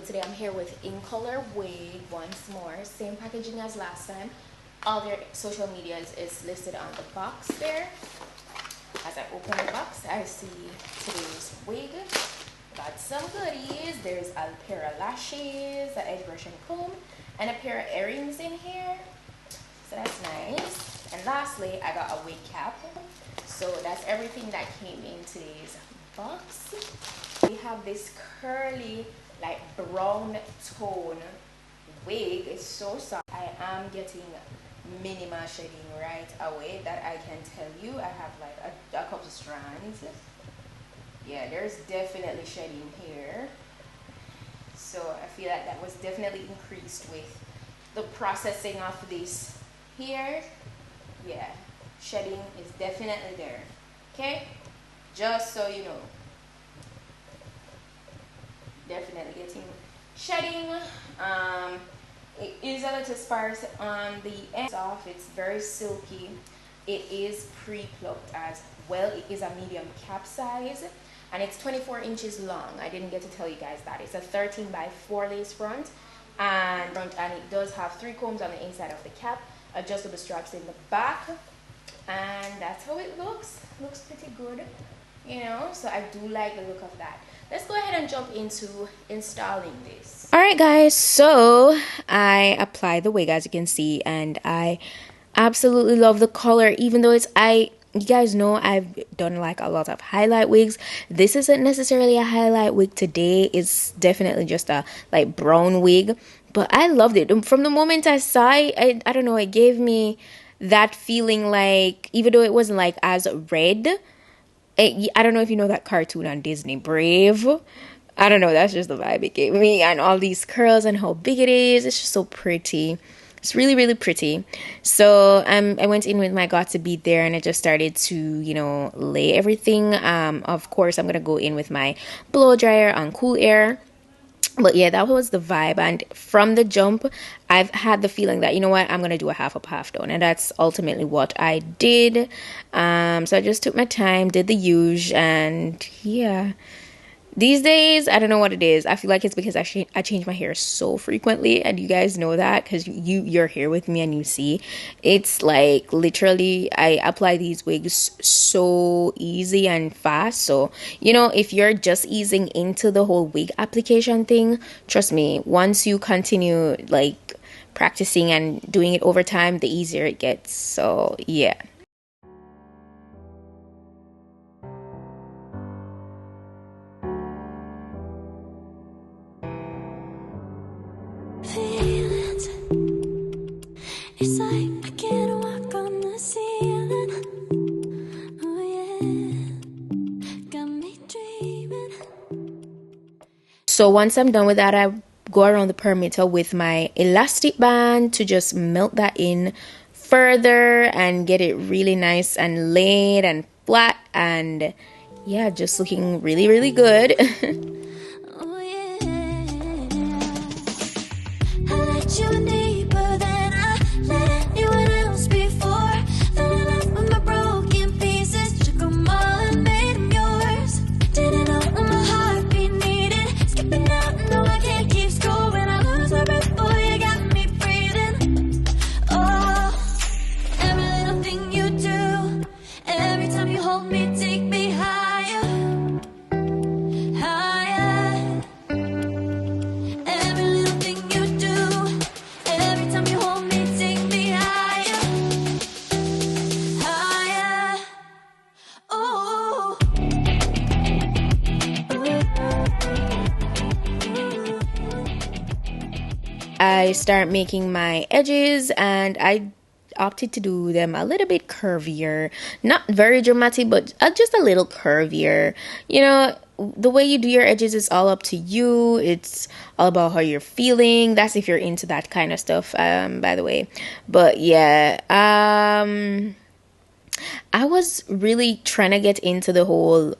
today I'm here with Incolorwig once more. Same packaging as last time. All their social medias is listed on the box there. As I open the box, I see today's wig. Got some goodies. There's a pair of lashes, an edge brush and comb, and a pair of earrings in here. So that's nice. And lastly, I got a wig cap. So that's everything that came in today's box. We have this curly, like brown tone wig. It's so soft. I am getting minimal shedding right away, that I can tell you. I have like a couple strands. Yeah, there's definitely shedding here. So I feel like that was definitely increased with the processing of this here. Yeah, shedding is definitely there. Okay, just so you know, definitely getting shedding. It is a little sparse on the end. Soft, it's very silky. It is pre-plucked as well. It is a medium cap size and it's 24 inches long. I didn't get to tell you guys that. It's a 13 by 4 lace front, and it does have 3 combs on the inside of the cap, adjustable straps in the back, and that's how it looks. Looks pretty good, you know, so I do like the look of that. Let's go ahead and jump into installing this. All right guys, so I applied the wig, as you can see, and I absolutely love the color. Even though you guys know I've done like a lot of highlight wigs. This isn't necessarily a highlight wig today. It's definitely just a like brown wig, but I loved it. From the moment I saw it, I don't know, it gave me that feeling, like, even though it wasn't like as red, I don't know if you know that cartoon on Disney, Brave. I don't know, that's just the vibe it gave me. And all these curls and how big it is. It's just so pretty. It's really, really pretty. So I went in with my got to be there, and I just started to, you know, lay everything. Of course, I'm going to go in with my blow dryer on cool air. But yeah, that was the vibe. And from the jump, I've had the feeling that, you know what, I'm going to do a half up, half down. And that's ultimately what I did. So I just took my time, did the huge, and yeah. These days, I don't know what it is. I feel like it's because I change my hair so frequently, and you guys know that because you're here with me and you see. It's like literally I apply these wigs so easy and fast. So, you know, if you're just easing into the whole wig application thing, trust me, once you continue like practicing and doing it over time, the easier it gets. So, yeah. It's like I can't walk on the ceiling. Oh yeah, got me dreaming. So once I'm done with that, I go around the perimeter with my elastic band to just melt that in further and get it really nice and laid and flat, and yeah, just looking really, really good. Oh yeah, I let you deeper than I let anyone else before. Then I left with my broken pieces, took them all and made them yours. Didn't know what my heartbeat needed, skipping out, no I can't keep score. When I lose my breath, boy, you got me breathing. Oh, every little thing you do, every time you hold me, take me higher, higher. Every little thing you do, every time you hold me, take me higher, higher. Oh. I start making my edges, and I opted to do them a little bit curvier. Not very dramatic, but just a little curvier. You know, the way you do your edges is all up to you. It's all about how you're feeling. That's if you're into that kind of stuff, by the way. But yeah, I was really trying to get into the whole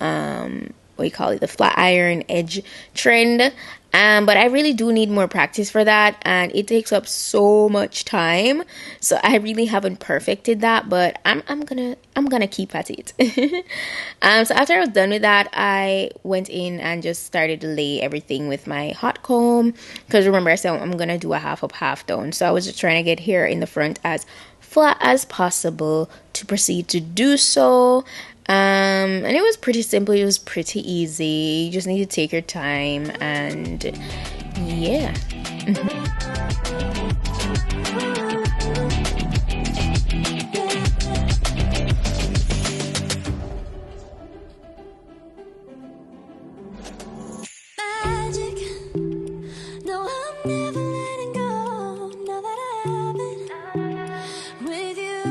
what you call it, the flat iron edge trend, But I really do need more practice for that, and it takes up so much time, so I really haven't perfected that, but I'm gonna keep at it. So after I was done with that, I went in and just started to lay everything with my hot comb, because remember I said I'm gonna do a half up, half down, so I was just trying to get hair in the front as flat as possible to proceed to do so. And it was pretty simple, it was pretty easy. You just need to take your time, and yeah. Magic. No, I'm never letting go. Now that I have it with you.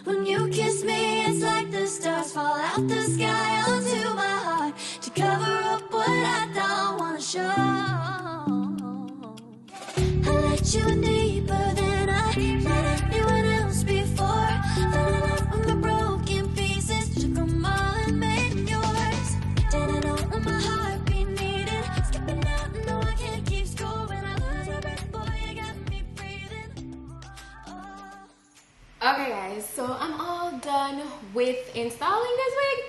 When you kiss me, it's like the stars fall out the sky onto my heart to cover up what I don't want to show. I let you in deeper than I let anyone else before. Fell in love with my broken pieces, took them all and made them yours. Didn't know what my heart be needing. Skipping out, no, I can't keep score. When I lose my breath, boy, you got me breathing. Oh. Okay guys, so I'm all done with installing this wig,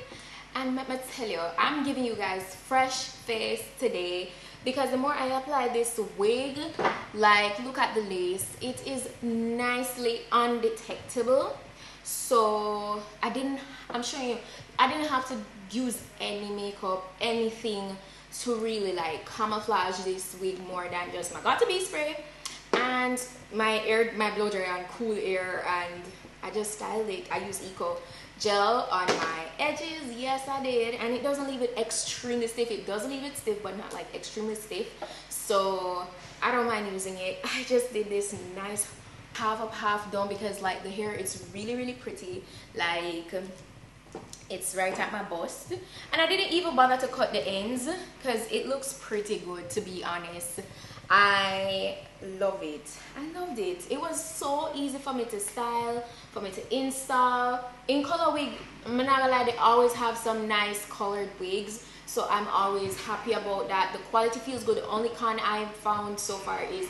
and let me tell you, I'm giving you guys fresh face today, because the more I apply this wig, like look at the lace, it is nicely undetectable. So I'm showing you, I didn't have to use any makeup, anything to really like camouflage this wig more than just my got to be spray and my blow dryer and cool air, and I just styled it. I use Eco Gel on my edges, yes I did, and it doesn't leave it extremely stiff. It does leave it stiff, but not like extremely stiff, so I don't mind using it. I just did this nice half up, half down, because like the hair is really pretty, like it's right at my bust, and I didn't even bother to cut the ends because it looks pretty good, to be honest. I love it. I loved it. It was so easy for me to style, for me to install. Incolorwig, I'm not gonna lie, they always have some nice colored wigs, so I'm always happy about that. The quality feels good. The only con I've found so far is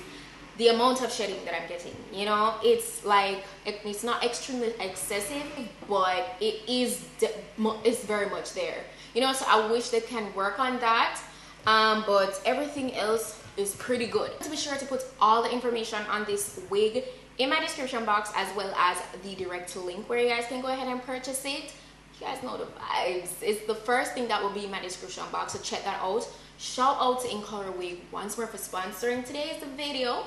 the amount of shedding that I'm getting. You know, it's like, it's not extremely excessive, but it's very much there. You know, so I wish they can work on that. But everything else is pretty good. So be sure to put all the information on this wig in my description box, as well as the direct link where you guys can go ahead and purchase it. You guys know the vibes. It's the first thing that will be in my description box, so check that out. Shout out to Incolorwig once more for sponsoring today's video.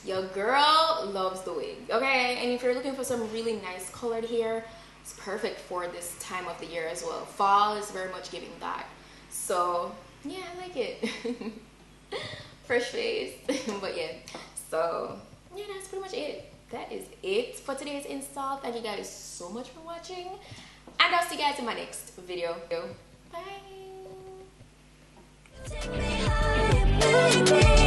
Your girl loves the wig, okay? And if you're looking for some really nice colored hair, it's perfect for this time of the year as well. Fall is very much giving that. So yeah, I like it. Fresh face. But yeah, so yeah, that's pretty much it. That is it for today's install. Thank you guys so much for watching, and I'll see you guys in my next video. Bye. Take me high, baby.